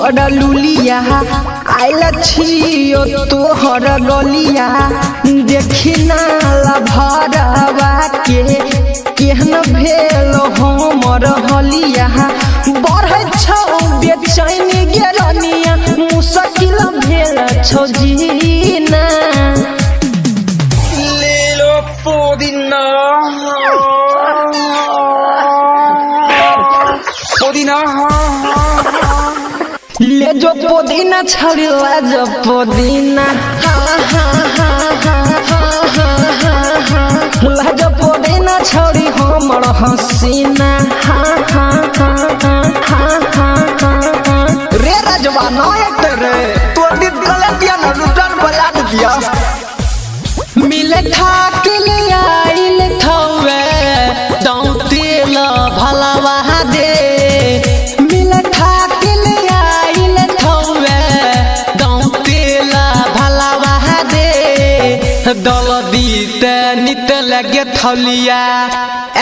बड़ लुलिया आइल छियो तोहर गलिया देखी नाला भरवा के केहन भेल हमर हलिया बढ़े छौ बेचैनी गेरनिया मुश्किल भेल छौ जीना ले लो पुदीना पुदीना ले जो पुदीना छड़ी ले जो पुदीना ले जो पुदीना छड़ी हमर हसीना रे राजवा नायक रे तोर दिन गलत दिया न रुटन बला दिया मिले खाकिल आइल थवे दौतेल भलवा दे मिले खाकिल आइल थवे दौतेल भलवा दे दल दीते नित लगे थलिया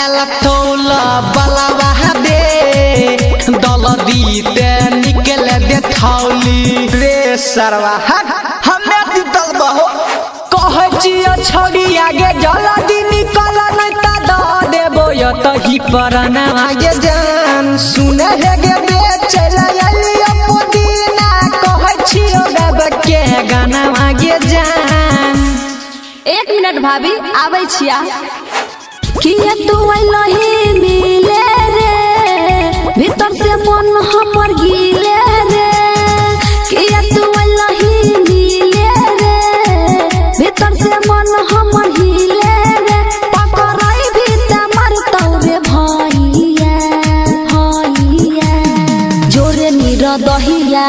एल थौल बलवा दे दल दीते निकल दे थौली रे सरवा हमें दितल बहो छोड़ी आगे जल्दी निकल नहीं ता देबो यही पर आगे जान सुने हे गे बेचल आइलियो पुदीना कहै छियो देब के गाना आगे जान 1 मिनट भाभी आबै छिया किया तू आइलही मिले रे भीतर से मन हमर गिले रे किया तू आइलही मिले रे भीतर से मन हमर हिले रे पकड़ाई भी त मरतौ रे भैया जोरे नीर दहिया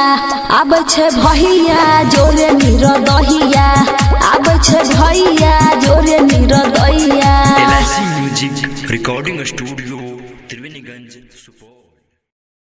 आबै छै भैया जोरे नीर दहिया आबै छै भैया जोरे नीर दहिया LIC music recording studio Triveniganj Supaul.